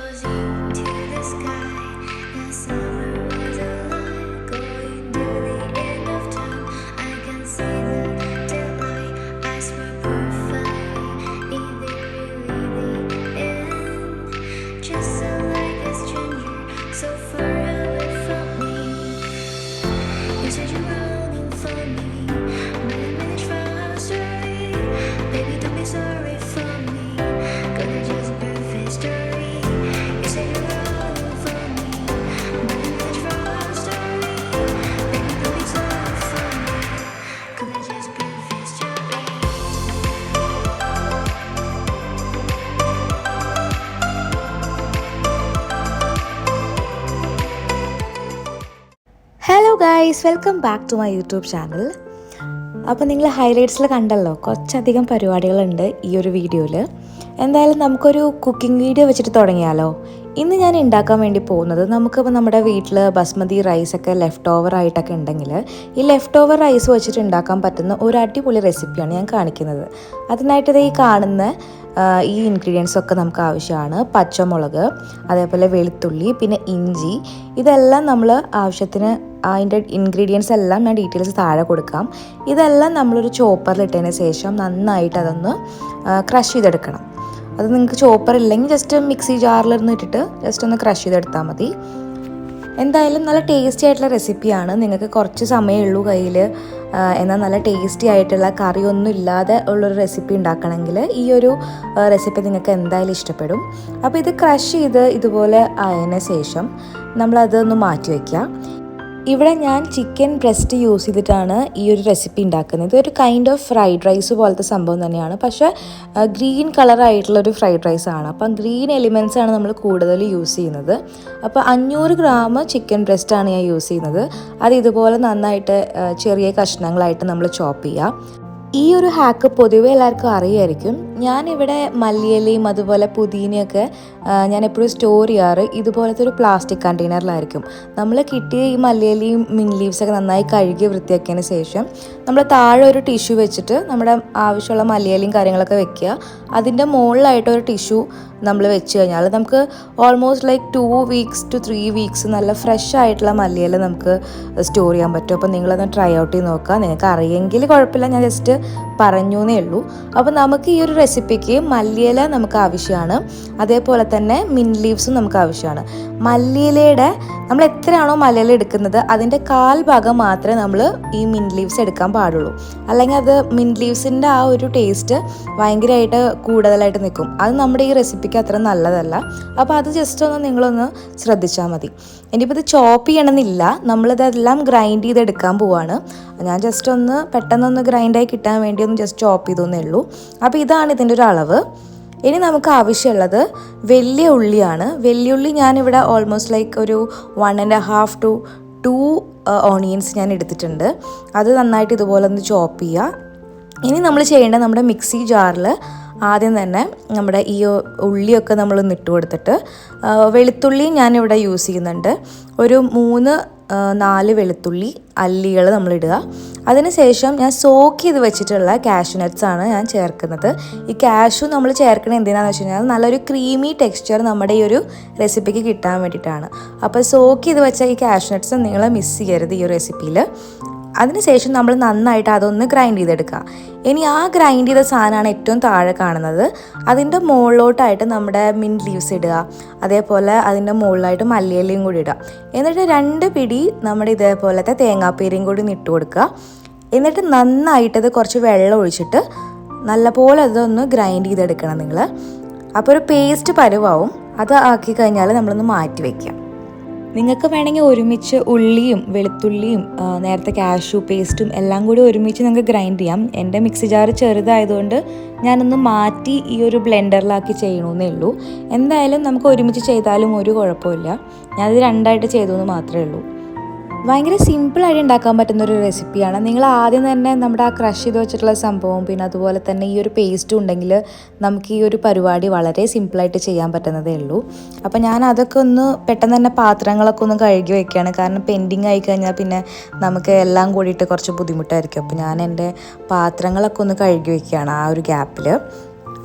Hello guys, welcome back to my YouTube channel. അപ്പോൾ നിങ്ങൾ ഹൈലൈറ്റ്സിൽ കണ്ടല്ലോ, കുറച്ചധികം പരിപാടികളുണ്ട് ഈ ഒരു വീഡിയോയിൽ. എന്തായാലും നമുക്കൊരു കുക്കിംഗ് വീഡിയോ വെച്ചിട്ട് തുടങ്ങിയാലോ. ഇന്ന് ഞാൻ ഉണ്ടാക്കാൻ വേണ്ടി പോകുന്നത്, നമുക്കിപ്പോൾ നമ്മുടെ വീട്ടിൽ ബസ്മതി റൈസൊക്കെ ലെഫ്റ്റ് ഓവർ ആയിട്ടൊക്കെ ഉണ്ടെങ്കിൽ ഈ ലെഫ്റ്റ് ഓവർ റൈസ് വെച്ചിട്ട് ഉണ്ടാക്കാൻ പറ്റുന്ന ഒരു അടിപൊളി റെസിപ്പിയാണ് ഞാൻ കാണിക്കുന്നത്. അതിനായിട്ട് ഈ കാണുന്ന ഈ ഇൻഗ്രീഡിയൻസ് ഒക്കെ നമുക്ക് ആവശ്യമാണ്. പച്ചമുളക്, അതേപോലെ വെളുത്തുള്ളി, പിന്നെ ഇഞ്ചി, ഇതെല്ലാം നമ്മൾ ആവശ്യത്തിന് അതിൻ്റെ ഇൻഗ്രീഡിയൻസ് എല്ലാം ഞാൻ ഡീറ്റെയിൽസ് താഴെ കൊടുക്കാം. ഇതെല്ലാം നമ്മളൊരു ചോപ്പറിലിട്ടതിന് ശേഷം നന്നായിട്ട് അതൊന്ന് ക്രഷ് ചെയ്തെടുക്കണം. അത് നിങ്ങൾക്ക് ചോപ്പർ ഇല്ലെങ്കിൽ ജസ്റ്റ് മിക്സി ജാറിലിരുന്ന് ഇട്ടിട്ട് ജസ്റ്റ് ഒന്ന് ക്രഷ് ചെയ്തെടുത്താൽ മതി. എന്തായാലും നല്ല ടേസ്റ്റി ആയിട്ടുള്ള റെസിപ്പിയാണ്. നിങ്ങൾക്ക് കുറച്ച് സമയമേ ഉള്ളൂ കയ്യിൽ, എന്നാൽ നല്ല ടേസ്റ്റി ആയിട്ടുള്ള കറിയൊന്നും ഇല്ലാതെ ഉള്ളൊരു റെസിപ്പി ഉണ്ടാക്കണമെങ്കിൽ ഈ ഒരു റെസിപ്പി നിങ്ങൾക്ക് എന്തായാലും ഇഷ്ടപ്പെടും. അപ്പോൾ ഇത് ക്രഷ് ചെയ്ത് ഇതുപോലെ ആയതിന് ശേഷം നമ്മളതൊന്ന് മാറ്റി വയ്ക്കുക. ഇവിടെ ഞാൻ ചിക്കൻ ബ്രസ്റ്റ് യൂസ് ചെയ്തിട്ടാണ് ഈ ഒരു റെസിപ്പി ഉണ്ടാക്കുന്നത്. ഇതൊരു കൈൻഡ് ഓഫ് ഫ്രൈഡ് റൈസ് പോലത്തെ സംഭവം തന്നെയാണ്, പക്ഷേ ഗ്രീൻ കളറായിട്ടുള്ളൊരു ഫ്രൈഡ് റൈസാണ്. അപ്പം ഗ്രീൻ എലിമെൻറ്റ്സ് ആണ് നമ്മൾ കൂടുതൽ യൂസ് ചെയ്യുന്നത്. അപ്പോൾ 500 ഗ്രാം ചിക്കൻ ബ്രസ്റ്റാണ് ഞാൻ യൂസ് ചെയ്യുന്നത്. അത് ഇതുപോലെ നന്നായിട്ട് ചെറിയ കഷ്ണങ്ങളായിട്ട് നമ്മൾ ചോപ്പ് ചെയ്യുക. ഈ ഒരു ഹാക്ക് പൊതുവെ എല്ലാവർക്കും അറിയായിരിക്കും. ഞാനിവിടെ മല്ലിയിലയും അതുപോലെ പുതിനയൊക്കെ ഞാൻ എപ്പോഴും സ്റ്റോർ ചെയ്യാറ് ഇതുപോലത്തെ ഒരു പ്ലാസ്റ്റിക് കണ്ടെയ്നറിലായിരിക്കും. നമ്മൾ കിട്ടിയ ഈ മല്ലിയിലയും മിൻ ലീവ്സൊക്കെ നന്നായി കഴുകി വൃത്തിയാക്കിയതിന് ശേഷം നമ്മൾ താഴെ ഒരു ടിഷ്യൂ വെച്ചിട്ട് നമ്മുടെ ആവശ്യമുള്ള മല്ലിയിലയും കാര്യങ്ങളൊക്കെ വെക്കുക. അതിൻ്റെ മുകളിലായിട്ട് ഒരു ടിഷ്യൂ നമ്മൾ വെച്ച് കഴിഞ്ഞാൽ നമുക്ക് almost like 2 weeks to 3 weeks നല്ല ഫ്രഷ് ആയിട്ടുള്ള മല്ലിയില നമുക്ക് സ്റ്റോർ ചെയ്യാൻ പറ്റും. അപ്പോൾ നിങ്ങളതൊന്ന് ട്രൈ ഔട്ട് ചെയ്ത് നോക്കുക. നിങ്ങൾക്ക് അറിയെങ്കിൽ കുഴപ്പമില്ല, ഞാൻ ജസ്റ്റ് പറഞ്ഞു എന്നേ ഉള്ളൂ. അപ്പോൾ നമുക്ക് ഈ ഒരു റെസിപ്പിക്ക് മല്ലിയില നമുക്ക് ആവശ്യമാണ്, അതേപോലെ തന്നെ മിൻ ലീവ്സും നമുക്ക് ആവശ്യമാണ്. മല്ലിയിലയുടെ നമ്മൾ എത്രയാണോ മല്ലിയില എടുക്കുന്നത് അതിൻ്റെ 1/4 ഭാഗം മാത്രമേ നമ്മൾ ഈ മിൻ ലീവ്സ് എടുക്കാൻ പാടുള്ളൂ. അല്ലെങ്കിൽ അത് മിൻ ലീവ്സിൻ്റെ ആ ഒരു ടേസ്റ്റ് ഭയങ്കരമായിട്ട് കൂടുതലായിട്ട് നിൽക്കും. അത് നമ്മുടെ ഈ റെസിപ്പിക്ക് അത്ര നല്ലതല്ല. അപ്പോൾ അത് ജസ്റ്റ് ഒന്ന് നിങ്ങളൊന്ന് ശ്രദ്ധിച്ചാൽ മതി. ഇനിയിപ്പോൾ ഇത് ചോപ്പ് ചെയ്യണമെന്നില്ല, നമ്മളിതെല്ലാം ഗ്രൈൻഡ് ചെയ്തെടുക്കാൻ പോവാണ്. ഞാൻ ജസ്റ്റ് ഒന്ന് പെട്ടെന്നൊന്ന് ഗ്രൈൻഡായി കിട്ടാൻ വേണ്ടി ഒന്ന് ജസ്റ്റ് ചോപ്പ് ചെയ്തോന്നേ ഉള്ളൂ. അപ്പോൾ ഇതാണ് ഇതിൻ്റെ ഒരു അളവ്. ഇനി നമുക്ക് ആവശ്യമുള്ളത് വലിയ ഉള്ളിയാണ്. വെല്ലുള്ളി ഞാനിവിടെ ഓൾമോസ്റ്റ് ലൈക്ക് ഒരു 1.5 to 2 ഓണിയൻസ് ഞാൻ എടുത്തിട്ടുണ്ട്. അത് നന്നായിട്ട് ഇതുപോലെ ഒന്ന് ചോപ്പ് ചെയ്യുക. ഇനി നമ്മൾ ചെയ്യേണ്ടത്, നമ്മുടെ മിക്സി ജാറിൽ ആദ്യം തന്നെ നമ്മുടെ ഈ ഉള്ളിയൊക്കെ നമ്മളൊന്ന് ഇട്ട് കൊടുത്തിട്ട്, വെളുത്തുള്ളി ഞാനിവിടെ യൂസ് ചെയ്യുന്നുണ്ട്. ഒരു 3-4 വെളുത്തുള്ളി അല്ലികൾ നമ്മളിടുക. അതിനുശേഷം ഞാൻ സോക്ക് ചെയ്ത് വെച്ചിട്ടുള്ള കാഷ്യൂ നട്ട്സാണ് ഞാൻ ചേർക്കുന്നത്. ഈ കാഷ്യൂ നമ്മൾ ചേർക്കുന്നത് എന്തിനാണെന്ന് വെച്ച് കഴിഞ്ഞാൽ നല്ലൊരു ക്രീമി ടെക്സ്ചർ നമ്മുടെ ഈ ഒരു റെസിപ്പിക്ക് കിട്ടാൻ വേണ്ടിയിട്ടാണ്. അപ്പോൾ സോക്ക് ചെയ്ത് വെച്ച ഈ കാഷ്യൂ നട്ട്സ് നിങ്ങൾ മിസ് ചെയ്യരുത് ഈ ഒരു റെസിപ്പിയിൽ. അതിനുശേഷം നമ്മൾ നന്നായിട്ട് അതൊന്ന് ഗ്രൈൻഡ് ചെയ്തെടുക്കുക. ഇനി ആ ഗ്രൈൻഡ് ചെയ്ത സാധനമാണ് ഏറ്റവും താഴെ കാണുന്നത്. അതിൻ്റെ മുകളിലോട്ടായിട്ട് നമ്മുടെ മിൻ ലീവ്സ് ഇടുക, അതേപോലെ അതിൻ്റെ മുകളിലായിട്ട് മല്ലിയിലയും കൂടി ഇടുക. എന്നിട്ട് 2 പിടി നമ്മുടെ ഇതേപോലത്തെ തേങ്ങാപ്പീരയും കൂടി ഇട്ട് കൊടുക്കുക. എന്നിട്ട് നന്നായിട്ടത് കുറച്ച് വെള്ളം ഒഴിച്ചിട്ട് നല്ലപോലെ അതൊന്ന് ഗ്രൈൻഡ് ചെയ്തെടുക്കണം നിങ്ങൾ. അപ്പോൾ ഒരു പേസ്റ്റ് പരുവാവും. അത് ആക്കി കഴിഞ്ഞാൽ നമ്മളൊന്ന് മാറ്റി വയ്ക്കാം. നിങ്ങൾക്ക് വേണമെങ്കിൽ ഒരുമിച്ച് ഉള്ളിയും വെളുത്തുള്ളിയും നേരത്തെ കാഷ്യൂ പേസ്റ്റും എല്ലാം കൂടി ഒരുമിച്ച് നിങ്ങൾക്ക് ഗ്രൈൻഡ് ചെയ്യാം. എൻ്റെ മിക്സി ജാർ ചെറുതായതുകൊണ്ട് ഞാനൊന്ന് മാറ്റി ഈ ഒരു ബ്ലെൻഡറിലാക്കി ചെയ്യണമെന്നേ ഉള്ളൂ. എന്തായാലും നമുക്ക് ഒരുമിച്ച് ചെയ്താലും ഒരു കുഴപ്പമില്ല. ഞാനത് 2ആയിട്ട് ചെയ്തു എന്ന് മാത്രമേ ഉള്ളൂ. ഭയങ്കര സിമ്പിളായിട്ട് ഉണ്ടാക്കാൻ പറ്റുന്നൊരു റെസിപ്പിയാണ്. നിങ്ങൾ ആദ്യം തന്നെ നമ്മുടെ ആ ക്രഷ് ചെയ്ത് വെച്ചിട്ടുള്ള സംഭവം, പിന്നെ അതുപോലെ തന്നെ ഈ ഒരു പേസ്റ്റും ഉണ്ടെങ്കിൽ നമുക്ക് ഈ ഒരു പരിപാടി വളരെ സിമ്പിളായിട്ട് ചെയ്യാൻ പറ്റുന്നതേ ഉള്ളൂ. അപ്പോൾ ഞാൻ അതൊക്കെ ഒന്ന് പെട്ടെന്ന് തന്നെ പാത്രങ്ങളൊക്കെ ഒന്ന് കഴുകി വയ്ക്കുകയാണ്. കാരണം പെൻഡിങ് ആയി കഴിഞ്ഞാൽ പിന്നെ നമുക്ക് എല്ലാം കൂടിയിട്ട് കുറച്ച് ബുദ്ധിമുട്ടായിരിക്കും. അപ്പോൾ ഞാൻ എൻ്റെ പാത്രങ്ങളൊക്കെ ഒന്ന് കഴുകി വയ്ക്കുകയാണ് ആ ഒരു ഗ്യാപ്പിൽ.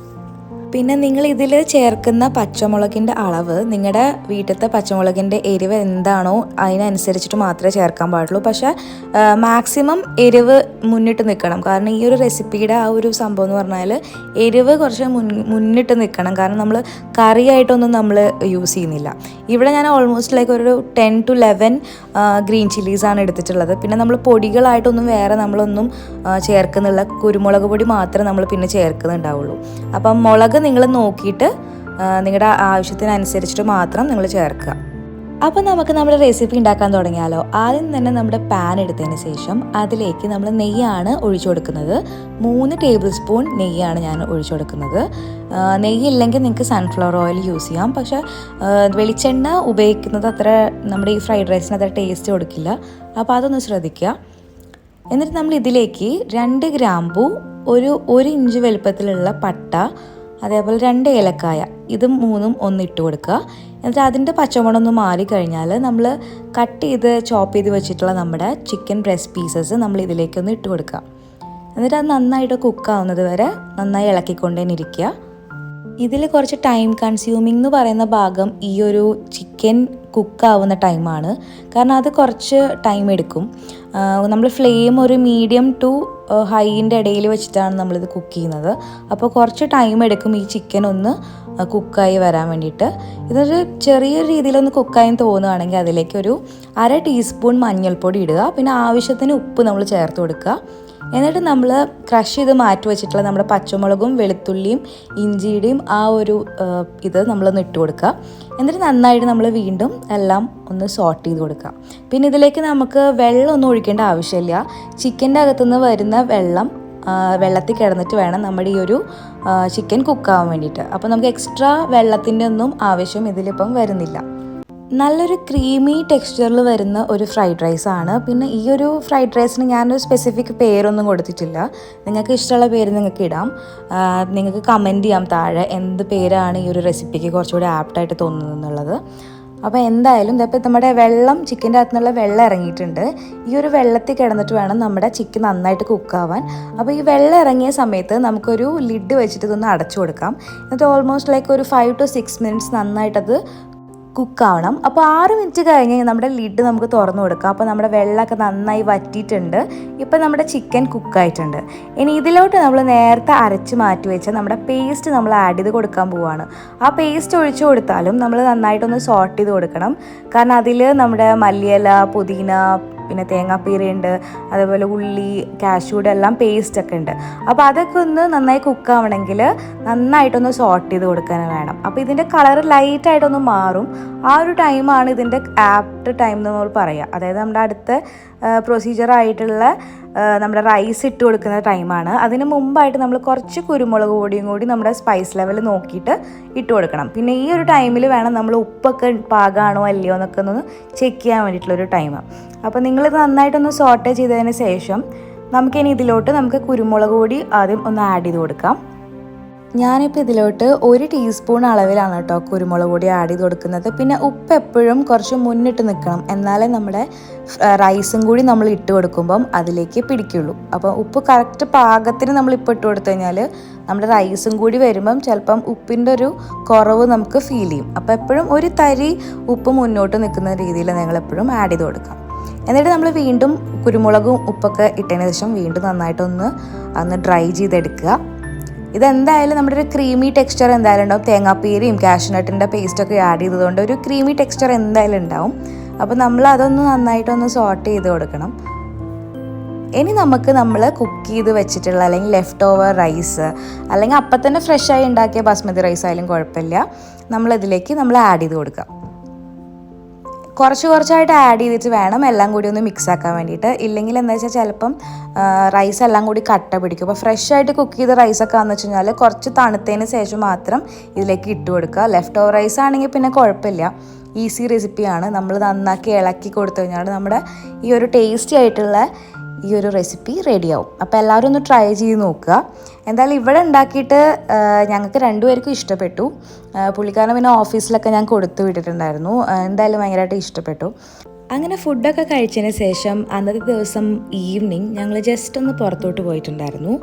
പിന്നെ നിങ്ങൾ ഇതിൽ ചേർക്കുന്ന പച്ചമുളകിൻ്റെ അളവ് നിങ്ങളുടെ വീട്ടിലത്തെ പച്ചമുളകിൻ്റെ എരിവ് എന്താണോ അതിനനുസരിച്ചിട്ട് മാത്രമേ ചേർക്കാൻ പാടുള്ളൂ. പക്ഷേ മാക്സിമം എരിവ് മുന്നിട്ട് നിൽക്കണം. കാരണം ഈ ഒരു റെസിപ്പിയുടെ ആ ഒരു സംഭവം എന്ന് പറഞ്ഞാൽ എരിവ് കുറച്ച് മുന്നിട്ട് നിൽക്കണം. കാരണം നമ്മൾ കറിയായിട്ടൊന്നും നമ്മൾ യൂസ് ചെയ്യുന്നില്ല. ഇവിടെ ഞാൻ ഓൾമോസ്റ്റ് ലൈക്ക് ഒരു 10 to 11 ഗ്രീൻ ചില്ലീസാണ് എടുത്തിട്ടുള്ളത്. പിന്നെ നമ്മൾ പൊടികളായിട്ടൊന്നും വേറെ നമ്മളൊന്നും ചേർക്കുന്നില്ല. കുരുമുളക് പൊടി മാത്രമേ നമ്മൾ പിന്നെ ചേർക്കുന്നുണ്ടാവുള്ളൂ. അപ്പം മുളക് നിങ്ങൾ നോക്കിയിട്ട് നിങ്ങളുടെ ആവശ്യത്തിനനുസരിച്ചിട്ട് മാത്രം നിങ്ങൾ ചേർക്കുക. അപ്പോൾ നമുക്ക് നമ്മുടെ റെസിപ്പി ഉണ്ടാക്കാൻ തുടങ്ങിയാലോ. ആദ്യം തന്നെ നമ്മുടെ പാൻ എടുത്തതിന് ശേഷം അതിലേക്ക് നമ്മൾ നെയ്യാണ് ഒഴിച്ചു കൊടുക്കുന്നത്. 3 ടേബിൾ സ്പൂൺ നെയ്യാണ് ഞാൻ ഒഴിച്ചു കൊടുക്കുന്നത്. നെയ്യില്ലെങ്കിൽ നിങ്ങൾക്ക് സൺഫ്ലവർ ഓയിൽ യൂസ് ചെയ്യാം. പക്ഷേ വെളിച്ചെണ്ണ ഉപയോഗിക്കുന്നത് അത്ര നമ്മുടെ ഈ ഫ്രൈഡ് റൈസിന് അത്ര ടേസ്റ്റ് കൊടുക്കില്ല. അപ്പോൾ അതൊന്ന് ശ്രദ്ധിക്കുക. എന്നിട്ട് നമ്മൾ ഇതിലേക്ക് 2 ഗ്രാമ്പൂ, ഒരു ഇഞ്ച് വലുപ്പത്തിലുള്ള പട്ട, അതേപോലെ 2 ഏലക്കായ, ഇത് 3ഉം ഒന്ന് ഇട്ട് കൊടുക്കുക. എന്നിട്ട് അതിൻ്റെ പച്ചമണം ഒന്ന് മാറിക്കഴിഞ്ഞാൽ നമ്മൾ കട്ട് ചെയ്ത് ചോപ്പ് ചെയ്ത് വെച്ചിട്ടുള്ള നമ്മുടെ ചിക്കൻ ബ്രസ്റ്റ് പീസസ് നമ്മൾ ഇതിലേക്കൊന്ന് ഇട്ട് കൊടുക്കുക. എന്നിട്ട് അത് നന്നായിട്ട് കുക്കാവുന്നത് വരെ നന്നായി ഇളക്കിക്കൊണ്ട് തന്നെ ഇരിക്കുക. ഇതിൽ കുറച്ച് ടൈം കൺസ്യൂമിംഗ് എന്ന് പറയുന്ന ഭാഗം ഈ ഒരു ചിക്കൻ കുക്കാവുന്ന ടൈമാണ്. കാരണം അത് കുറച്ച് ടൈം എടുക്കും. നമ്മൾ ഫ്ലെയിം ഒരു മീഡിയം ടു ഹൈൻ്റെ ഇടയിൽ വെച്ചിട്ടാണ് നമ്മളിത് കുക്ക് ചെയ്യുന്നത്. അപ്പോൾ കുറച്ച് ടൈം എടുക്കും ഈ ചിക്കൻ ഒന്ന് കുക്കായി വരാൻ വേണ്ടിയിട്ട്. ഇതൊരു ചെറിയ രീതിയിലൊന്ന് കുക്കായി തോന്നുകയാണെങ്കിൽ അതിലേക്ക് ഒരു 1/2 ടീസ്പൂൺ മഞ്ഞൾപ്പൊടി ഇടുക. പിന്നെ ആവശ്യത്തിന് ഉപ്പ് നമ്മൾ ചേർത്ത് കൊടുക്കുക. എന്നിട്ട് നമ്മൾ ക്രഷ് ചെയ്ത് മാറ്റി വെച്ചിട്ടുള്ള നമ്മുടെ പച്ചമുളകും വെളുത്തുള്ളിയും ഇഞ്ചിയുടെയും ആ ഒരു ഇത് നമ്മളൊന്ന് ഇട്ട് കൊടുക്കുക. എന്നിട്ട് നന്നായിട്ട് നമ്മൾ വീണ്ടും എല്ലാം ഒന്ന് സോട്ട് ചെയ്ത് കൊടുക്കുക. പിന്നെ ഇതിലേക്ക് നമുക്ക് വെള്ളമൊന്നും ഒഴിക്കേണ്ട ആവശ്യമില്ല. ചിക്കൻ്റെ അകത്തുനിന്ന് വരുന്ന വെള്ളത്തിൽ കിടന്നിട്ട് വേണം നമ്മുടെ ഈ ഒരു ചിക്കൻ കുക്കാവാൻ വേണ്ടിയിട്ട്. അപ്പോൾ നമുക്ക് എക്സ്ട്രാ വെള്ളത്തിൻ്റെ ഒന്നും ആവശ്യം ഇതിലിപ്പം വരുന്നില്ല. നല്ലൊരു ക്രീമി ടെക്സ്ചറിൽ വരുന്ന ഒരു ഫ്രൈഡ് റൈസാണ്. പിന്നെ ഈ ഒരു ഫ്രൈഡ് റൈസിന് ഞാനൊരു സ്പെസിഫിക് പേരൊന്നും കൊടുത്തിട്ടില്ല. നിങ്ങൾക്ക് ഇഷ്ടമുള്ള പേര് നിങ്ങൾക്ക് ഇടാം. നിങ്ങൾക്ക് കമൻറ്റ് ചെയ്യാം താഴെ എന്ത് പേരാണ് ഈ ഒരു റെസിപ്പിക്ക് കുറച്ചുകൂടി ആപ്റ്റായിട്ട് തോന്നുന്നത് എന്നുള്ളത്. അപ്പോൾ എന്തായാലും ഇതപ്പോൾ നമ്മുടെ ചിക്കൻ്റെ അകത്തു നിന്നുള്ള വെള്ളം ഇറങ്ങിയിട്ടുണ്ട്. ഈ ഒരു വെള്ളത്തിൽ കിടന്നിട്ട് വേണം നമ്മുടെ ചിക്കൻ നന്നായിട്ട് കുക്കാവാൻ. അപ്പോൾ ഈ വെള്ളം ഇറങ്ങിയ സമയത്ത് നമുക്കൊരു ലിഡ് വെച്ചിട്ട് ഇതൊന്ന് അടച്ചു കൊടുക്കാം. എന്നിട്ട് ഓൾമോസ്റ്റ് ലൈക്ക് ഒരു 5 to 6 മിനിറ്റ്സ് നന്നായിട്ടത് കുക്കാവണം. അപ്പോൾ 6 മിനിറ്റ് കഴിഞ്ഞ് നമ്മുടെ ലിഡ് നമുക്ക് തുറന്നു കൊടുക്കാം. അപ്പോൾ നമ്മുടെ വെള്ളമൊക്കെ നന്നായി വറ്റിയിട്ടുണ്ട്. ഇപ്പോൾ നമ്മുടെ ചിക്കൻ കുക്കായിട്ടുണ്ട്. ഇനി ഇതിലോട്ട് നമ്മൾ നേരത്തെ അരച്ച് മാറ്റി വെച്ച നമ്മുടെ പേസ്റ്റ് നമ്മൾ ആഡ് ചെയ്ത് കൊടുക്കാൻ പോവുകയാണ്. ആ പേസ്റ്റ് ഒഴിച്ചു കൊടുത്താലും നമ്മൾ നന്നായിട്ടൊന്ന് സോട്ട് ചെയ്ത് കൊടുക്കണം. കാരണം അതിൽ നമ്മുടെ മല്ലിയില, പുതിന, പിന്നെ തേങ്ങാപ്പീരയുണ്ട്, അതേപോലെ ഉള്ളി, കാഷ്യൂടെ എല്ലാം പേസ്റ്റൊക്കെ ഉണ്ട്. അപ്പോൾ അതൊക്കെ ഒന്ന് നന്നായി കുക്കാവണമെങ്കിൽ നന്നായിട്ടൊന്ന് സോട്ട് ചെയ്ത് കൊടുക്കാൻ വേണം. അപ്പോൾ ഇതിൻ്റെ കളർ ലൈറ്റായിട്ടൊന്ന് മാറും. ആ ഒരു ടൈമാണ് ഇതിൻ്റെ ആപ്റ്റ് ടൈം എന്ന് നമ്മൾ പറയുക. അതായത് നമ്മുടെ അടുത്ത പ്രൊസീജിയറായിട്ടുള്ള നമ്മുടെ റൈസ് ഇട്ട് കൊടുക്കുന്ന ടൈമാണ്. അതിന് മുമ്പായിട്ട് നമ്മൾ കുറച്ച് കുരുമുളക് പൊടിയും കൂടി നമ്മുടെ സ്പൈസ് ലെവൽ നോക്കിയിട്ട് ഇട്ട് കൊടുക്കണം. പിന്നെ ഈ ഒരു ടൈമിൽ വേണം നമ്മൾ ഉപ്പൊക്കെ പാകമാണോ അല്ലയോ എന്നൊക്കെ ഒന്ന് ചെക്ക് ചെയ്യാൻ വേണ്ടിയിട്ടുള്ളൊരു ടൈം. അപ്പോൾ നിങ്ങളിത് നന്നായിട്ടൊന്ന് സോട്ടേ ചെയ്തതിന് ശേഷം നമുക്കിനി ഇതിലോട്ട് നമുക്ക് കുരുമുളക് പൊടി ആദ്യം ഒന്ന് ആഡ് ചെയ്ത് കൊടുക്കാം. ഞാനിപ്പോൾ ഇതിലോട്ട് 1 ടീസ്പൂൺ അളവിലാണ് കേട്ടോ കുരുമുളക് പൊടി ആഡ് ചെയ്ത് കൊടുക്കുന്നത്. പിന്നെ ഉപ്പ് എപ്പോഴും കുറച്ച് മുന്നിട്ട് നിൽക്കണം, എന്നാലേ നമ്മുടെ റൈസും കൂടി നമ്മൾ ഇട്ട് കൊടുക്കുമ്പം അതിലേക്ക് പിടിക്കുള്ളൂ. അപ്പോൾ ഉപ്പ് കറക്റ്റ് പാകത്തിന് നമ്മളിപ്പോൾ ഇട്ട് കൊടുത്തു കഴിഞ്ഞാൽ നമ്മുടെ റൈസും കൂടി വരുമ്പം ചിലപ്പം ഉപ്പിൻ്റെ ഒരു കുറവ് നമുക്ക് ഫീൽ ചെയ്യും. അപ്പോൾ എപ്പോഴും ഒരു തരി ഉപ്പ് മുന്നോട്ട് നിൽക്കുന്ന രീതിയിൽ നിങ്ങളെപ്പോഴും ആഡ് ചെയ്ത് കൊടുക്കാം. എന്നിട്ട് നമ്മൾ വീണ്ടും കുരുമുളകും ഉപ്പൊക്കെ ഇട്ടതിന് ശേഷം വീണ്ടും നന്നായിട്ടൊന്ന് ഡ്രൈ ചെയ്തെടുക്കുക. ഇതെന്തായാലും നമ്മുടെ ഒരു ക്രീമി ടെക്സ്ചർ എന്തായാലും ഉണ്ടാവും. തേങ്ങാപ്പീരയും കാഷ്യൂനട്ടിൻ്റെ പേസ്റ്റൊക്കെ ആഡ് ചെയ്തതുകൊണ്ട് ഒരു ക്രീമി ടെക്സ്ചർ എന്തായാലും ഉണ്ടാവും. അപ്പോൾ നമ്മൾ അതൊന്ന് നന്നായിട്ടൊന്ന് സോട്ട് ചെയ്ത് കൊടുക്കണം. ഇനി നമുക്ക് നമ്മൾ കുക്ക് ചെയ്ത് വെച്ചിട്ടുള്ള അല്ലെങ്കിൽ ലെഫ്റ്റ് ഓവർ റൈസ് അല്ലെങ്കിൽ അപ്പം തന്നെ ഫ്രഷായി ഉണ്ടാക്കിയ ബാസ്മതി റൈസ് ആയാലും കുഴപ്പമില്ല, നമ്മളിതിലേക്ക് നമ്മൾ ആഡ് ചെയ്ത് കൊടുക്കാം. കുറച്ചായിട്ട് ആഡ് ചെയ്തിട്ട് വേണം എല്ലാം കൂടി ഒന്ന് മിക്സ് ആക്കാൻ വേണ്ടിയിട്ട്. ഇല്ലെങ്കിൽ എന്താ വെച്ചാൽ ചിലപ്പം റൈസ് എല്ലാം കൂടി കട്ട പിടിക്കും. അപ്പോൾ ഫ്രഷായിട്ട് കുക്ക് ചെയ്ത റൈസൊക്കെ ആണെന്ന് വെച്ച് കഴിഞ്ഞാൽ കുറച്ച് തണുത്തതിന് ശേഷം മാത്രം ഇതിലേക്ക് ഇട്ട് കൊടുക്കുക. ലെഫ്റ്റ് ഓവർ റൈസ് ആണെങ്കിൽ പിന്നെ കുഴപ്പമില്ല, ഈസി റെസിപ്പിയാണ്. നമ്മൾ നന്നാക്കി ഇളക്കി കൊടുത്തു കഴിഞ്ഞാൽ നമ്മുടെ ഈ ഒരു ടേസ്റ്റി ആയിട്ടുള്ള ഈ ഒരു റെസിപ്പി റെഡിയാവും. അപ്പോൾ എല്ലാവരും ഒന്ന് ട്രൈ ചെയ്ത് നോക്കുക. എന്തായാലും ഇവിടെ ഉണ്ടാക്കിയിട്ട് ഞങ്ങൾക്ക് 2 പേർക്കും ഇഷ്ടപ്പെട്ടു. പുള്ളിക്കാരൻ പിന്നെ ഓഫീസിലൊക്കെ ഞാൻ കൊടുത്തു വിട്ടിട്ടുണ്ടായിരുന്നു. എന്തായാലും ഭയങ്കരമായിട്ട് ഇഷ്ടപ്പെട്ടു. അങ്ങനെ ഫുഡൊക്കെ കഴിച്ചതിന് ശേഷം അന്നത്തെ ദിവസം ഈവനിങ് ഞങ്ങൾ ജസ്റ്റ് ഒന്ന് പുറത്തോട്ട് പോയിട്ടുണ്ടായിരുന്നു.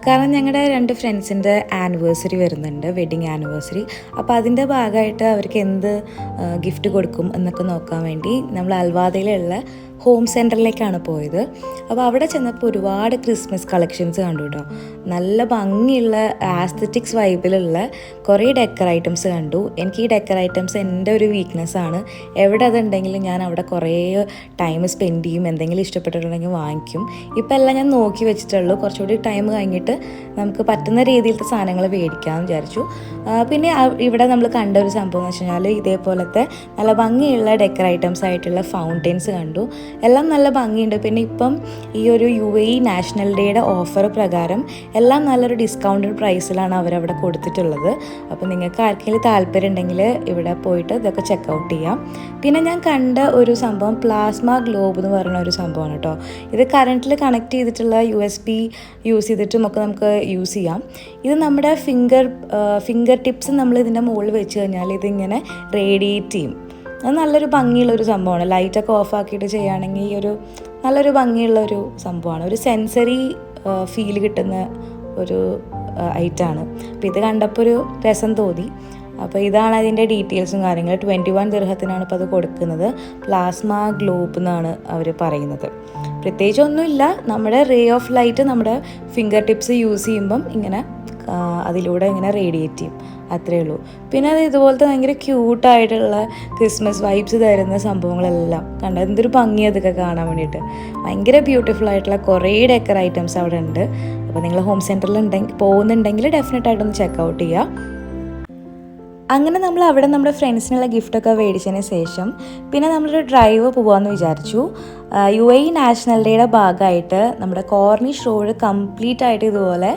കാരണം ഞങ്ങളുടെ 2 ഫ്രണ്ട്സിൻ്റെ ആനിവേഴ്സറി വരുന്നുണ്ട്, വെഡ്ഡിങ് ആനിവേഴ്സറി. അപ്പോൾ അതിൻ്റെ ഭാഗമായിട്ട് അവർക്ക് എന്ത് ഗിഫ്റ്റ് കൊടുക്കും എന്നൊക്കെ നോക്കാൻ വേണ്ടി നമ്മൾ അൽവാദയിലുള്ള ഹോം സെൻറ്ററിലേക്കാണ് പോയത്. അപ്പോൾ അവിടെ ചെന്നപ്പോൾ ഒരുപാട് ക്രിസ്മസ് കളക്ഷൻസ് കണ്ടു കേട്ടോ. നല്ല ഭംഗിയുള്ള ആസ്തറ്റിക്സ് വൈബിലുള്ള കുറേ ഡെക്കർ ഐറ്റംസ് കണ്ടു. എനിക്ക് ഈ ഡെക്കർ ഐറ്റംസ് എൻ്റെ ഒരു വീക്ക്നെസ്സാണ്. എവിടെ അതുണ്ടെങ്കിലും ഞാൻ അവിടെ കുറേ ടൈം സ്പെൻഡ് ചെയ്യും, എന്തെങ്കിലും ഇഷ്ടപ്പെട്ടിട്ടുണ്ടെങ്കിൽ വാങ്ങിക്കും. ഇപ്പം എല്ലാം ഞാൻ നോക്കി വെച്ചിട്ടുള്ളൂ. കുറച്ചുകൂടി ടൈം കഴിഞ്ഞിട്ട് നമുക്ക് പറ്റുന്ന രീതിയിലത്തെ സാധനങ്ങൾ മേടിക്കാമെന്ന് വിചാരിച്ചു. പിന്നെ ഇവിടെ നമ്മൾ കണ്ട ഒരു സംഭവം എന്ന് വെച്ച് കഴിഞ്ഞാൽ ഇതേപോലത്തെ നല്ല ഭംഗിയുള്ള ഡെക്കർ ഐറ്റംസ് ആയിട്ടുള്ള ഫൗണ്ടെയിൻസ് കണ്ടു. എല്ലാം നല്ല ഭംഗിയുണ്ട്. പിന്നെ ഇപ്പം ഈ ഒരു UAE നാഷണൽ ഡേയുടെ ഓഫർ പ്രകാരം എല്ലാം നല്ലൊരു ഡിസ്കൗണ്ടഡ് പ്രൈസിലാണ് അവരവിടെ കൊടുത്തിട്ടുള്ളത്. അപ്പോൾ നിങ്ങൾക്ക് ആർക്കെങ്കിലും താല്പര്യം ഉണ്ടെങ്കിൽ ഇവിടെ പോയിട്ട് ഇതൊക്കെ ചെക്കൗട്ട് ചെയ്യാം. പിന്നെ ഞാൻ കണ്ട ഒരു സംഭവം പ്ലാസ്മ ഗ്ലോബ് എന്ന് പറയുന്ന ഒരു സംഭവമാണ് കേട്ടോ. ഇത് കറണ്ടിൽ കണക്ട് ചെയ്തിട്ടുള്ള USB യൂസ് ചെയ്തിട്ടും ഒക്കെ നമുക്ക് യൂസ് ചെയ്യാം. ഇത് നമ്മുടെ ഫിംഗർ ടിപ്സ് നമ്മൾ ഇതിൻ്റെ മുകളിൽ വെച്ച് കഴിഞ്ഞാൽ ഇതിങ്ങനെ റേഡിയേറ്റ് ചെയ്യും. അത് നല്ലൊരു ഭംഗിയുള്ളൊരു സംഭവമാണ്. ലൈറ്റൊക്കെ ഓഫാക്കിയിട്ട് ചെയ്യുകയാണെങ്കിൽ ഈ ഒരു നല്ലൊരു ഭംഗിയുള്ളൊരു സംഭവമാണ്. ഒരു സെൻസറി ഫീൽ കിട്ടുന്ന ഒരു ഐറ്റമാണ്. അപ്പോൾ ഇത് കണ്ടപ്പോൾ ഒരു രസം തോന്നി. അപ്പോൾ ഇതാണ് അതിൻ്റെ ഡീറ്റെയിൽസും കാര്യങ്ങളും. 21 ദിർഹത്തിനാണ് ഇപ്പോൾ അത് കൊടുക്കുന്നത്. പ്ലാസ്മ ഗ്ലോബ് എന്നാണ് അവർ പറയുന്നത്. പ്രത്യേകിച്ച് ഒന്നുമില്ല, നമ്മുടെ റേ ഓഫ് ലൈറ്റ് നമ്മുടെ ഫിംഗർ ടിപ്സ് യൂസ് ചെയ്യുമ്പം ഇങ്ങനെ അതിലൂടെ ഇങ്ങനെ റേഡിയേറ്റ് ചെയ്യും, അത്രയേ ഉള്ളൂ. പിന്നെ അത് ഇതുപോലത്തെ ഭയങ്കര ക്യൂട്ടായിട്ടുള്ള ക്രിസ്മസ് വൈബ്സ് തരുന്ന സംഭവങ്ങളെല്ലാം കണ്ടത് എന്തൊരു ഭംഗി അതൊക്കെ കാണാൻ വേണ്ടിയിട്ട്. ഭയങ്കര ബ്യൂട്ടിഫുൾ ആയിട്ടുള്ള കുറേ ഡെക്കർ ഐറ്റംസ് അവിടെ ഉണ്ട്. അപ്പോൾ നിങ്ങൾ ഹോം സെൻറ്ററിൽ പോകുന്നുണ്ടെങ്കിൽ ഡെഫിനറ്റായിട്ടൊന്ന് ചെക്കൗട്ട് ചെയ്യുക. അങ്ങനെ നമ്മൾ അവിടെ നമ്മുടെ ഫ്രണ്ട്സിനുള്ള ഗിഫ്റ്റൊക്കെ മേടിച്ചതിന് ശേഷം പിന്നെ നമ്മളൊരു ഡ്രൈവ് പോകാമെന്ന് വിചാരിച്ചു. UAE നാഷണൽ ഡേയുടെ ഭാഗമായിട്ട് നമ്മുടെ കോർണിഷ് റോഡ് കംപ്ലീറ്റ് ആയിട്ട് ഇതുപോലെ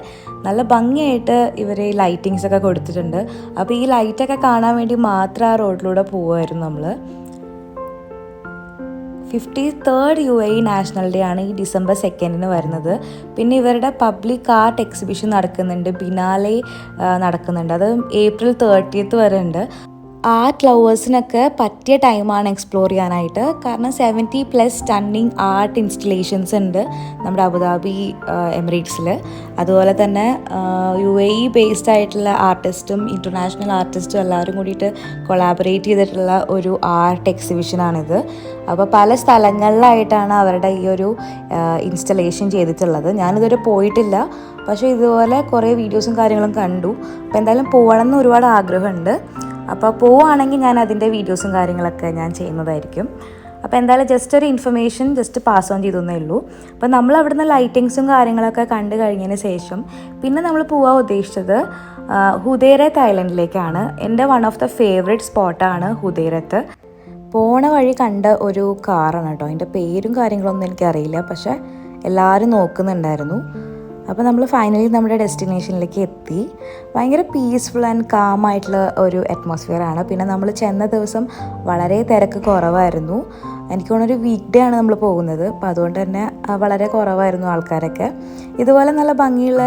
നല്ല ഭംഗിയായിട്ട് ഇവർ ലൈറ്റിങ്സ് ഒക്കെ കൊടുത്തിട്ടുണ്ട്. അപ്പോൾ ഈ ലൈറ്റൊക്കെ കാണാൻ വേണ്ടി മാത്രം ആ റോഡിലൂടെ പോവുമായിരുന്നു നമ്മൾ. 53rd UAE നാഷണൽ ഡേ ആണ് ഈ ഡിസംബർ 2 വരുന്നത്. പിന്നെ ഇവരുടെ പബ്ലിക് ആർട്ട് എക്സിബിഷൻ നടക്കുന്നുണ്ട്, ബിനാലെ നടക്കുന്നുണ്ട്. അത് ഏപ്രിൽ 30th വരെ ഉണ്ട്. ആർട്ട് ലവേഴ്സിനൊക്കെ പറ്റിയ ടൈമാണ് എക്സ്പ്ലോർ ചെയ്യാനായിട്ട്. കാരണം 70+ സ്റ്റണ്ണിങ് ആർട്ട് ഇൻസ്റ്റലേഷൻസ് ഉണ്ട് നമ്മുടെ അബുദാബി എമിറേറ്റ്സിൽ. അതുപോലെ തന്നെ UAE ബേസ്ഡ് ആയിട്ടുള്ള ആർട്ടിസ്റ്റും ഇൻ്റർനാഷണൽ ആർട്ടിസ്റ്റും എല്ലാവരും കൂടിയിട്ട് കൊളാബറേറ്റ് ചെയ്തിട്ടുള്ള ഒരു ആർട്ട് എക്സിബിഷനാണിത്. അപ്പോൾ പല സ്ഥലങ്ങളിലായിട്ടാണ് അവരുടെ ഈ ഒരു ഇൻസ്റ്റലേഷൻ ചെയ്തിട്ടുള്ളത്. ഞാനിതുവരെ പോയിട്ടില്ല, പക്ഷേ ഇതുപോലെ കുറേ വീഡിയോസും കാര്യങ്ങളും കണ്ടു. അപ്പോൾ എന്തായാലും പോകണം എന്ന് ഒരുപാട് ആഗ്രഹമുണ്ട്. അപ്പോൾ പോവുകയാണെങ്കിൽ ഞാൻ അതിൻ്റെ വീഡിയോസും കാര്യങ്ങളൊക്കെ ഞാൻ ചെയ്യുന്നതായിരിക്കും. അപ്പോൾ എന്തായാലും ജസ്റ്റ് ഒരു ഇൻഫർമേഷൻ ജസ്റ്റ് പാസ് ഓൺ ചെയ്തേ ഉള്ളൂ. അപ്പോൾ നമ്മൾ അവിടുന്ന് ലൈറ്റിങ്സും കാര്യങ്ങളൊക്കെ കണ്ടു കഴിഞ്ഞതിന് ശേഷം പിന്നെ നമ്മൾ പോകാൻ ഉദ്ദേശിച്ചത് ഹുദൈറത്ത് ഐലൻഡിലേക്കാണ്. എൻ്റെ വൺ ഓഫ് ദ ഫേവറേറ്റ് സ്പോട്ടാണ് ഹുദൈറത്ത്. പോണ വഴി കണ്ട ഒരു കാറാണ് കേട്ടോ. അതിൻ്റെ പേരും കാര്യങ്ങളൊന്നും എനിക്കറിയില്ല, പക്ഷേ എല്ലാവരും നോക്കുന്നുണ്ടായിരുന്നു. അപ്പോൾ നമ്മൾ ഫൈനലി നമ്മുടെ ഡെസ്റ്റിനേഷനിലേക്ക് എത്തി. ഭയങ്കര പീസ്ഫുൾ ആൻഡ് കാം ആയിട്ടുള്ള ഒരു അറ്റ്മോസ്ഫിയറാണ്. പിന്നെ നമ്മൾ ചെന്ന ദിവസം വളരെ തിരക്ക് കുറവായിരുന്നു. എനിക്ക് തോന്നുന്നൊരു വീക്ക് ഡേ ആണ് നമ്മൾ പോകുന്നത്. അപ്പോൾ അതുകൊണ്ട് തന്നെ വളരെ കുറവായിരുന്നു ആൾക്കാരൊക്കെ. ഇതുപോലെ നല്ല ഭംഗിയുള്ള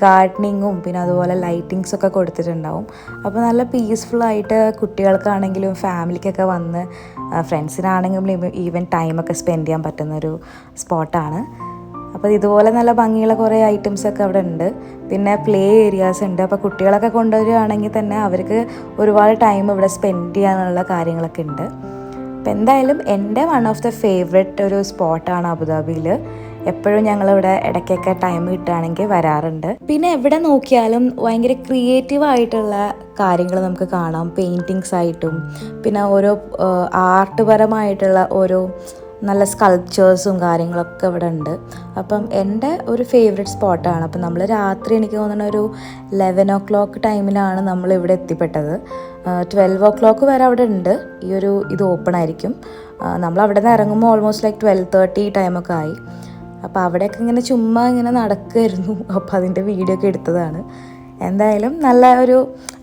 ഗാർഡനിങ്ങും പിന്നെ അതുപോലെ ലൈറ്റിങ്സൊക്കെ കൊടുത്തിട്ടുണ്ടാവും. അപ്പോൾ നല്ല പീസ്ഫുള്ളായിട്ട് കുട്ടികൾക്കാണെങ്കിലും ഫാമിലിക്കൊക്കെ വന്ന് ഫ്രണ്ട്സിനാണെങ്കിലും ഈവൻ ടൈമൊക്കെ സ്പെൻഡ് ചെയ്യാൻ പറ്റുന്നൊരു സ്പോട്ടാണ്. അപ്പോൾ ഇതുപോലെ നല്ല ഭംഗിയുള്ള കുറേ ഐറ്റംസൊക്കെ അവിടെ ഉണ്ട്. പിന്നെ പ്ലേ ഏരിയാസ് ഉണ്ട്. അപ്പോൾ കുട്ടികളൊക്കെ കൊണ്ടുവരികയാണെങ്കിൽ തന്നെ അവർക്ക് ഒരുപാട് ടൈം ഇവിടെ സ്പെൻഡ് ചെയ്യാനുള്ള കാര്യങ്ങളൊക്കെ ഉണ്ട്. അപ്പോൾ എന്തായാലും എൻ്റെ വൺ ഓഫ് ദ ഫേവറേറ്റ് ഒരു സ്പോട്ടാണ് അബുദാബിയിൽ. എപ്പോഴും ഞങ്ങളിവിടെ ഇടയ്ക്കൊക്കെ ടൈം കിട്ടുകയാണെങ്കിൽ വരാറുണ്ട്. പിന്നെ എവിടെ നോക്കിയാലും ഭയങ്കര ക്രിയേറ്റീവായിട്ടുള്ള കാര്യങ്ങൾ നമുക്ക് കാണാം. പെയിൻറ്റിങ്സ് ആയിട്ടും പിന്നെ ഓരോ ആർട്ട് പരമായിട്ടുള്ള ഓരോ നല്ല സ്കൾപ്ചേഴ്സും കാര്യങ്ങളൊക്കെ ഇവിടെ ഉണ്ട്. അപ്പം എൻ്റെ ഒരു ഫേവറേറ്റ് സ്പോട്ടാണ്. അപ്പം നമ്മൾ രാത്രി എനിക്ക് തോന്നുന്ന ഒരു 11 o'clock ടൈമിലാണ് നമ്മളിവിടെ എത്തിപ്പെട്ടത്. 12 o'clock വരെ അവിടെ ഉണ്ട്. ഇത് ഓപ്പൺ ആയിരിക്കും. നമ്മൾ അവിടെ നിന്ന് ഇറങ്ങുമ്പോൾ ഓൾമോസ്റ്റ് ലൈക്ക് 12:30 ടൈമൊക്കെ ആയി. അപ്പോൾ അവിടെയൊക്കെ ഇങ്ങനെ ചുമ്മാ ഇങ്ങനെ നടക്കുമായിരുന്നു. അപ്പോൾ അതിൻ്റെ വീഡിയോ ഒക്കെ എടുത്തതാണ്. എന്തായാലും നല്ല ഒരു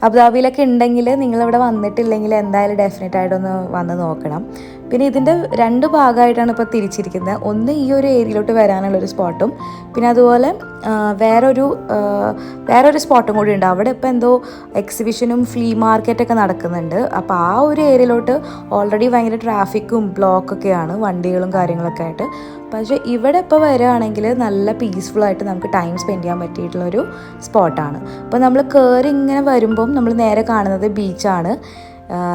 അബുദാബിയിലൊക്കെ ഉണ്ടെങ്കിൽ നിങ്ങളിവിടെ വന്നിട്ടില്ലെങ്കിൽ എന്തായാലും ഡെഫിനറ്റായിട്ടൊന്ന് വന്ന് നോക്കണം. പിന്നെ ഇതിൻ്റെ 2 ഭാഗമായിട്ടാണ് ഇപ്പോൾ തിരിച്ചിരിക്കുന്നത്. ഒന്ന് ഈ ഒരു ഏരിയയിലോട്ട് വരാനുള്ളൊരു സ്പോട്ടും പിന്നെ അതുപോലെ വേറൊരു സ്പോട്ടും കൂടി ഉണ്ട്. അവിടെ ഇപ്പോൾ എന്തോ എക്സിബിഷനും ഫ്ലീ മാർക്കറ്റൊക്കെ നടക്കുന്നുണ്ട്. അപ്പോൾ ആ ഒരു ഏരിയയിലോട്ട് ഓൾറെഡി ഭയങ്കര ട്രാഫിക്കും ബ്ലോക്കൊക്കെയാണ്, വണ്ടികളും കാര്യങ്ങളൊക്കെ ആയിട്ട്. പക്ഷേ ഇവിടെ ഇപ്പോൾ വരികയാണെങ്കിൽ നല്ല പീസ്ഫുള്ളായിട്ട് നമുക്ക് ടൈം സ്പെൻഡ് ചെയ്യാൻ പറ്റിയിട്ടുള്ളൊരു സ്പോട്ടാണ്. അപ്പോൾ നമ്മൾ കയറി ഇങ്ങനെ വരുമ്പം നമ്മൾ നേരെ കാണുന്നത് ബീച്ചാണ്.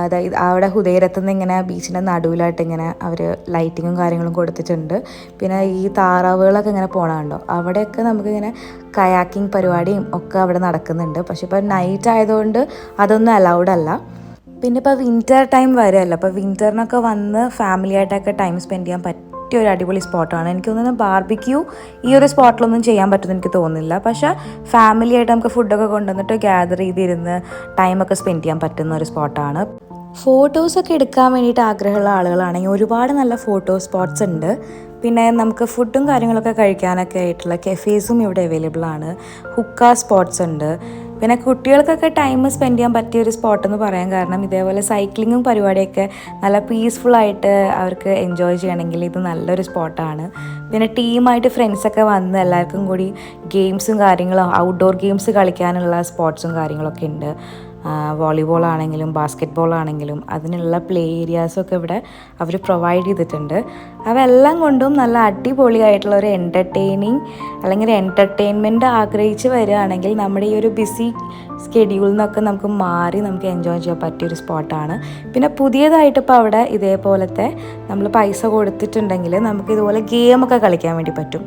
അതായത് അവിടെ ഹുദൈറത്തുനിന്ന് ഇങ്ങനെ ബീച്ചിൻ്റെ നടുവിലായിട്ട് ഇങ്ങനെ അവർ ലൈറ്റിങ്ങും കാര്യങ്ങളും കൊടുത്തിട്ടുണ്ട്. പിന്നെ ഈ താറാവുകളൊക്കെ ഇങ്ങനെ പോകണമുണ്ടോ, അവിടെയൊക്കെ നമുക്കിങ്ങനെ കയാക്കിങ് പരിപാടിയും ഒക്കെ അവിടെ നടക്കുന്നുണ്ട്. പക്ഷെ ഇപ്പോൾ നൈറ്റ് ആയതുകൊണ്ട് അതൊന്നും അലൗഡ് അല്ല. പിന്നെ ഇപ്പോൾ വിൻ്റർ ടൈം വരെയല്ല, അപ്പോൾ വിൻ്ററിനൊക്കെ വന്ന് ഫാമിലി ആയിട്ടൊക്കെ ടൈം സ്പെൻഡ് ചെയ്യാൻ പറ്റിയ ഒരു അടിപൊളി സ്പോട്ടാണ്. എനിക്ക് തോന്നുന്നു ബാർബിക്യൂ ഈ ഒരു സ്പോട്ടിലൊന്നും ചെയ്യാൻ പറ്റുമെന്ന് എനിക്ക് തോന്നുന്നില്ല. പക്ഷേ ഫാമിലി ആയിട്ട് നമുക്ക് ഫുഡൊക്കെ കൊണ്ടുവന്നിട്ട് ഗ്യാദർ ചെയ്തിരുന്ന് ടൈമൊക്കെ സ്പെൻഡ് ചെയ്യാൻ പറ്റുന്ന ഒരു സ്പോട്ടാണ്. ഫോട്ടോസൊക്കെ എടുക്കാൻ വേണ്ടിയിട്ട് ആഗ്രഹമുള്ള ആളുകളാണെങ്കിൽ ഒരുപാട് നല്ല ഫോട്ടോ സ്പോട്ട്സ് ഉണ്ട്. പിന്നെ നമുക്ക് ഫുഡും കാര്യങ്ങളൊക്കെ കഴിക്കാനൊക്കെ ആയിട്ടുള്ള കെഫേസും ഇവിടെ അവൈലബിൾ ആണ്. ഹുക്ക സ്പോട്ട്സ് ഉണ്ട്. പിന്നെ കുട്ടികൾക്കൊക്കെ ടൈം സ്പെൻഡ് ചെയ്യാൻ പറ്റിയ ഒരു സ്പോട്ടെന്ന് പറയാൻ കാരണം ഇതേപോലെ സൈക്ലിങ്ങും പരിപാടിയൊക്കെ നല്ല പീസ്ഫുള്ളായിട്ട് അവർക്ക് എൻജോയ് ചെയ്യണമെങ്കിൽ ഇത് നല്ലൊരു സ്പോട്ടാണ്. പിന്നെ ടീമായിട്ട് ഫ്രണ്ട്സൊക്കെ വന്ന് എല്ലാവർക്കും കൂടി ഗെയിംസും കാര്യങ്ങളും ഔട്ട്ഡോർ ഗെയിംസ് കളിക്കാനുള്ള സ്പോട്ട്സും കാര്യങ്ങളൊക്കെ ഉണ്ട്. വോളിബോൾ ആണെങ്കിലും ബാസ്ക്കറ്റ് ബോൾ ആണെങ്കിലും അതിനുള്ള പ്ലേ ഏരിയാസൊക്കെ ഇവിടെ അവർ പ്രൊവൈഡ് ചെയ്തിട്ടുണ്ട്. അവയെല്ലാം കൊണ്ടും നല്ല അടിപൊളിയായിട്ടുള്ള ഒരു എൻ്റർടൈനിങ് അല്ലെങ്കിൽ ഒരു എൻ്റർടൈൻമെൻറ്റ് ആഗ്രഹിച്ച് വരികയാണെങ്കിൽ നമ്മുടെ ഈ ഒരു ബിസി സ്കെഡ്യൂളിൽ നിന്നൊക്കെ നമുക്ക് മാറി നമുക്ക് എൻജോയ് ചെയ്യാൻ പറ്റിയൊരു സ്പോട്ടാണ്. പിന്നെ പുതിയതായിട്ട് ഇപ്പോൾ അവിടെ ഇതേപോലത്തെ നമ്മൾ പൈസ കൊടുത്തിട്ടുണ്ടെങ്കിൽ നമുക്ക് ഇതുപോലെ ഗെയിമൊക്കെ കളിക്കാൻ വേണ്ടി പറ്റും.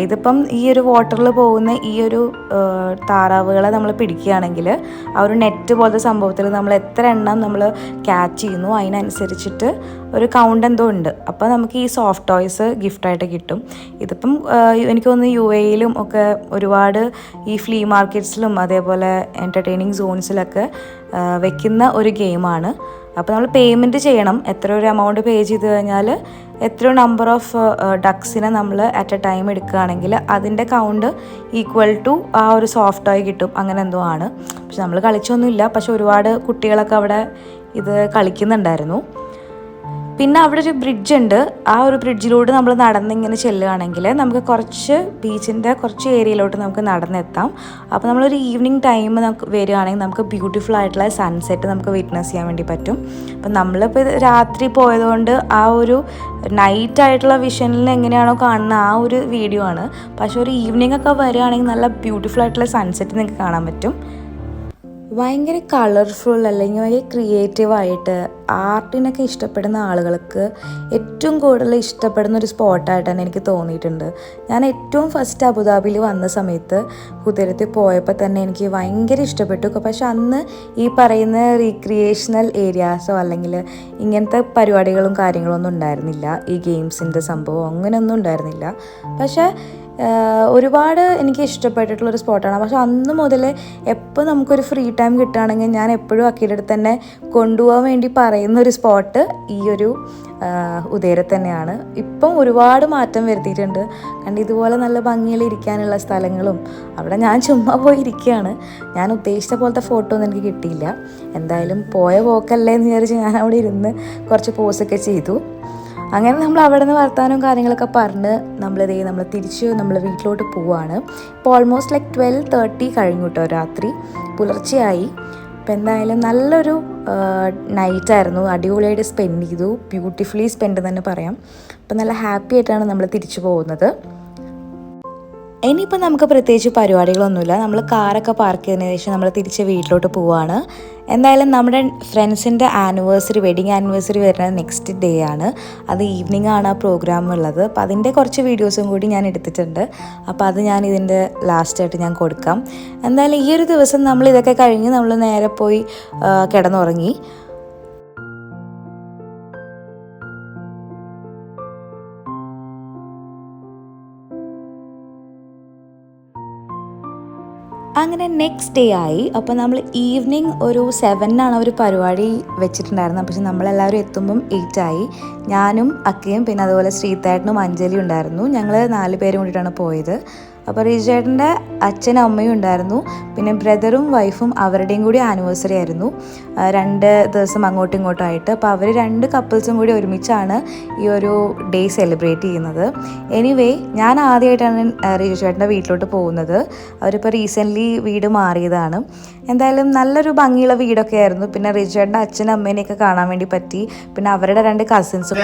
ഇതിപ്പം ഈ ഒരു വാട്ടറിൽ പോകുന്ന ഈ ഒരു താറാവുകളെ നമ്മൾ പിടിക്കുകയാണെങ്കിൽ ആ ഒരു നെറ്റ് പോലത്തെ സംഭവത്തിൽ നമ്മൾ എത്ര എണ്ണം നമ്മൾ ക്യാച്ച് ചെയ്യുന്നു അതിനനുസരിച്ചിട്ട് ഒരു കൗണ്ട് എന്തോ ഉണ്ട്. അപ്പോൾ നമുക്ക് ഈ സോഫ്റ്റ് ടോയ്സ് ഗിഫ്റ്റായിട്ട് കിട്ടും. ഇതിപ്പം എനിക്ക് തോന്നുന്നു UAE-ലും ഒക്കെ ഒരുപാട് ഈ ഫ്ലീ മാർക്കറ്റ്സിലും അതേപോലെ എൻ്റർടൈനിങ് സോൺസിലൊക്കെ വെക്കുന്ന ഒരു ഗെയിമാണ്. അപ്പോൾ നമ്മൾ പേയ്മെൻറ്റ് ചെയ്യണം. എത്ര ഒരു എമൗണ്ട് പേ ചെയ്ത് കഴിഞ്ഞാൽ എത്ര നമ്പർ ഓഫ് ഡക്സിനെ നമ്മൾ അറ്റ് എ ടൈം എടുക്കുകയാണെങ്കിൽ അതിൻ്റെ കൗണ്ട് ഈക്വൽ ടു ആ ഒരു സോഫ്റ്റ് ടോയ് കിട്ടും. അങ്ങനെ എന്തോ ആണ്. പക്ഷെ നമ്മൾ കളിച്ചൊന്നുമില്ല. പക്ഷെ ഒരുപാട് കുട്ടികളൊക്കെ അവിടെ ഇത് കളിക്കുന്നുണ്ടായിരുന്നു. പിന്നെ അവിടെ ഒരു ബ്രിഡ്ജ് ഉണ്ട്. ആ ഒരു ബ്രിഡ്ജിലൂടെ നമ്മൾ നടന്നിങ്ങനെ ചെല്ലുകയാണെങ്കിൽ നമുക്ക് കുറച്ച് ബീച്ചിൻ്റെ കുറച്ച് ഏരിയയിലോട്ട് നമുക്ക് നടന്നെത്താം. അപ്പോൾ നമ്മളൊരു ഈവനിങ് ടൈം നമുക്ക് വരികയാണെങ്കിൽ നമുക്ക് ബ്യൂട്ടിഫുൾ ആയിട്ടുള്ള സൺസെറ്റ് നമുക്ക് വിറ്റ്നസ് ചെയ്യാൻ വേണ്ടി പറ്റും. അപ്പം നമ്മളിപ്പോൾ രാത്രി പോയതുകൊണ്ട് ആ ഒരു നൈറ്റ് ആയിട്ടുള്ള വിഷനിൽ എങ്ങനെയാണോ കാണുന്ന ആ ഒരു വീഡിയോ ആണ്. പക്ഷേ ഒരു ഈവനിങ് ഒക്കെ വരികയാണെങ്കിൽ നല്ല ബ്യൂട്ടിഫുൾ ആയിട്ടുള്ള സൺസെറ്റ് നിങ്ങൾക്ക് കാണാൻ പറ്റും. ഭയങ്കര കളർഫുൾ അല്ലെങ്കിൽ ഭയങ്കര ക്രിയേറ്റീവായിട്ട് ആർട്ടിനൊക്കെ ഇഷ്ടപ്പെടുന്ന ആളുകൾക്ക് ഏറ്റവും കൂടുതൽ ഇഷ്ടപ്പെടുന്ന ഒരു സ്പോട്ടായിട്ടാണ് എനിക്ക് തോന്നിയിട്ടുണ്ട്. ഞാൻ ഏറ്റവും ഫസ്റ്റ് അബുദാബിയിൽ വന്ന സമയത്ത് ഹുദൈറത്തിൽ പോയപ്പോൾ തന്നെ എനിക്ക് ഭയങ്കര ഇഷ്ടപ്പെട്ടു. പക്ഷെ അന്ന് ഈ പറയുന്ന റീക്രിയേഷണൽ ഏരിയാസോ അല്ലെങ്കിൽ ഇങ്ങനത്തെ പരിപാടികളും കാര്യങ്ങളൊന്നും ഉണ്ടായിരുന്നില്ല. ഈ ഗെയിംസിൻ്റെ സംഭവം അങ്ങനെയൊന്നും ഉണ്ടായിരുന്നില്ല. പക്ഷേ ഒരുപാട് എനിക്ക് ഇഷ്ടപ്പെട്ടിട്ടുള്ളൊരു സ്പോട്ടാണ്. പക്ഷെ അന്ന് മുതൽ എപ്പോൾ നമുക്കൊരു ഫ്രീ ടൈം കിട്ടുകയാണെങ്കിൽ ഞാൻ എപ്പോഴും അക്കീടെ അടുത്ത് തന്നെ കൊണ്ടുപോകാൻ വേണ്ടി പറയുന്നൊരു സ്പോട്ട് ഈ ഒരു ഹുദൈറത്ത് തന്നെയാണ്. ഇപ്പം ഒരുപാട് മാറ്റം വരുത്തിയിട്ടുണ്ട്. കാരണം ഇതുപോലെ നല്ല ഭംഗിയിൽ ഇരിക്കാനുള്ള സ്ഥലങ്ങളും അവിടെ ഞാൻ ചുമ്മാ പോയി ഇരിക്കുകയാണ്. ഞാൻ ഉദ്ദേശിച്ച പോലത്തെ ഫോട്ടോ ഒന്നും എനിക്ക് കിട്ടിയില്ല. എന്തായാലും പോയ പോക്കല്ലേ എന്ന് വിചാരിച്ച് ഞാൻ അവിടെ ഇരുന്ന് കുറച്ച് പോസൊക്കെ ചെയ്തു. അങ്ങനെ നമ്മൾ അവിടെ നിന്ന് വർത്താനവും കാര്യങ്ങളൊക്കെ പറഞ്ഞ് നമ്മൾ തിരിച്ച് നമ്മൾ വീട്ടിലോട്ട് പോവുകയാണ്. ഇപ്പോൾ ഓൾമോസ്റ്റ് ലൈക്ക് 12:30 കഴിഞ്ഞു കേട്ടോ, രാത്രി പുലർച്ചെയായി. അപ്പോൾ എന്തായാലും നല്ലൊരു നൈറ്റായിരുന്നു. അടിപൊളിയായിട്ട് സ്പെൻഡ് ചെയ്തു. ബ്യൂട്ടിഫുള്ളി സ്പെൻഡ് തന്നെ പറയാം. അപ്പോൾ നല്ല ഹാപ്പി ആയിട്ടാണ് നമ്മൾ തിരിച്ചു പോകുന്നത്. ഇനിയിപ്പോൾ നമുക്ക് പ്രത്യേകിച്ച് പരിപാടികളൊന്നുമില്ല. നമ്മൾ കാറൊക്കെ പാർക്ക് ചെയ്തതിന് ശേഷം നമ്മൾ തിരിച്ച് വീട്ടിലോട്ട് പോവുകയാണ്. എന്തായാലും നമ്മുടെ ഫ്രണ്ട്സിൻ്റെ വെഡിങ് ആനിവേഴ്സറി വരുന്നത് നെക്സ്റ്റ് ഡേ ആണ്. അത് ഈവനിങ് ആണ് ആ പ്രോഗ്രാം ഉള്ളത്. അപ്പോൾ അതിൻ്റെ കുറച്ച് വീഡിയോസും കൂടി ഞാൻ എടുത്തിട്ടുണ്ട്. അപ്പോൾ അത് ഞാൻ ഇതിൻ്റെ ലാസ്റ്റായിട്ട് ഞാൻ കൊടുക്കാം. എന്തായാലും ഈ ഒരു ദിവസം നമ്മൾ ഇതൊക്കെ കഴിഞ്ഞ് നമ്മൾ നേരെ പോയി കിടന്നുറങ്ങി. അങ്ങനെ നെക്സ്റ്റ് ഡേ ആയി. അപ്പോൾ നമ്മൾ ഈവനിങ് ഒരു 7 അവർ പരിപാടി വെച്ചിട്ടുണ്ടായിരുന്നത്. പക്ഷെ നമ്മളെല്ലാവരും എത്തുമ്പം 8 ആയി. ഞാനും അക്കയും പിന്നെ അതുപോലെ ശ്രീതേട്ടനും അഞ്ജലിയും ഉണ്ടായിരുന്നു. ഞങ്ങൾ 4 പേരും കൂടിയിട്ടാണ് പോയത്. അപ്പോൾ റിജുചേട്ടൻ്റെ അച്ഛനും അമ്മയും ഉണ്ടായിരുന്നു, പിന്നെ ബ്രദറും വൈഫും അവരുടെയും കൂടി ആനിവേഴ്സറി ആയിരുന്നു 2 ദിവസം അങ്ങോട്ടും ഇങ്ങോട്ടും ആയിട്ട്. അപ്പോൾ അവർ 2 കപ്പിൾസും കൂടി ഒരുമിച്ചാണ് ഈ ഒരു ഡേ സെലിബ്രേറ്റ് ചെയ്യുന്നത്. എനിവേ ഞാൻ ആദ്യമായിട്ടാണ് റിജുചേട്ടൻ്റെ വീട്ടിലോട്ട് പോകുന്നത്. അവരിപ്പോൾ റീസെൻ്റ്ലി വീട് മാറിയതാണ്. എന്തായാലും നല്ലൊരു ഭംഗിയുള്ള വീടൊക്കെ ആയിരുന്നു. പിന്നെ റിജുചേട്ടൻ്റെ അച്ഛനും അമ്മേനെയൊക്കെ കാണാൻ വേണ്ടി പറ്റി. പിന്നെ അവരുടെ 2 കസിൻസും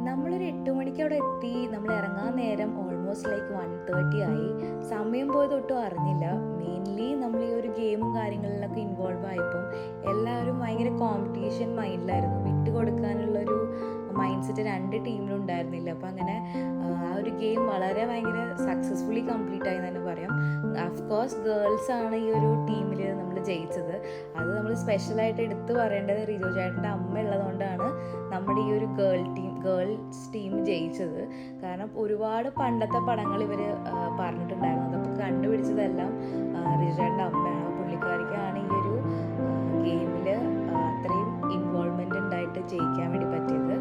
നമ്മളൊരു 8 മണിക്ക് അവിടെ എത്തി. നമ്മൾ ഇറങ്ങാൻ നേരം ഓൾമോസ്റ്റ് ലൈക്ക് 1:30 ആയി. സമയം പോയത് ഒട്ടും അറിഞ്ഞില്ല. മെയിൻലി നമ്മൾ ഈ ഒരു ഗെയിമും കാര്യങ്ങളിലൊക്കെ ഇൻവോൾവ് ആയപ്പം എല്ലാവരും ഭയങ്കര കോമ്പറ്റീഷൻ മൈൻഡിലായിരുന്നു. വിട്ടുകൊടുക്കാനുള്ളൊരു മൈൻഡ് സെറ്റ് 2 ടീമിലും ഉണ്ടായിരുന്നില്ല. അപ്പം അങ്ങനെ ആ ഒരു ഗെയിം വളരെ ഭയങ്കര സക്സസ്ഫുള്ളി കംപ്ലീറ്റ് ആയി തന്നെ പറയാം. അഫ്കോഴ്സ് ഗേൾസ് ആണ് ഈ ഒരു ടീമിൽ നമ്മൾ ജയിച്ചത്. അത് നമ്മൾ സ്പെഷ്യലായിട്ട് എടുത്തു പറയേണ്ടത് റിജുചേട്ടൻ്റെ അമ്മ ഉള്ളതുകൊണ്ടാണ് നമ്മുടെ ഈ ഒരു ഗേൾസ് ടീം ജയിച്ചത്. കാരണം ഒരുപാട് പണ്ടത്തെ പടങ്ങൾ ഇവർ പറഞ്ഞിട്ടുണ്ടായിരുന്നു. അതൊക്കെ കണ്ടുപിടിച്ചതെല്ലാം റിജുചേട്ടൻ്റെ അമ്മയാണ്. പുള്ളിക്കാരിക്കാണ് ഈ ഒരു ഗെയിമിൽ അത്രയും ഇൻവോൾവ്മെൻ്റ് ഉണ്ടായിട്ട് ജയിക്കാൻ വേണ്ടി പറ്റിയത്.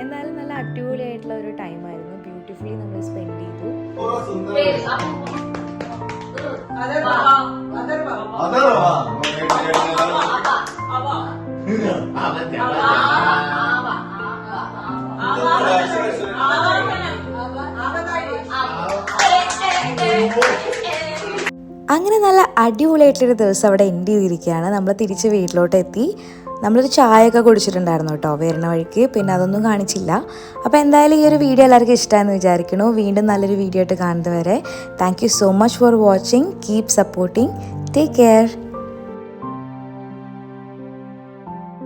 എന്നാലും നല്ല അടിപൊളിയായിട്ടുള്ള ഒരു ടൈമായിരുന്നു. ബ്യൂട്ടിഫുള്ളി നമ്മൾ സ്പെൻഡ് ചെയ്തു. അങ്ങനെ നല്ല അടിപൊളിയായിട്ടൊരു ദിവസം അവിടെ എൻഡ് ചെയ്തിരിക്കുകയാണ്. നമ്മൾ തിരിച്ച് വീട്ടിലോട്ട് എത്തി. നമ്മളൊരു ചായയൊക്കെ കുടിച്ചിട്ടുണ്ടായിരുന്നു കേട്ടോ വരുന്ന വഴിക്ക്. പിന്നെ അതൊന്നും കാണിച്ചില്ല. അപ്പോൾ എന്തായാലും ഈ ഒരു വീഡിയോ എല്ലാവർക്കും ഇഷ്ടമായെന്ന് വിചാരിക്കുന്നു. വീണ്ടും നല്ലൊരു വീഡിയോ ആയിട്ട് കാണുന്നത് വരെ thank you so much for watching. Keep supporting. Take care.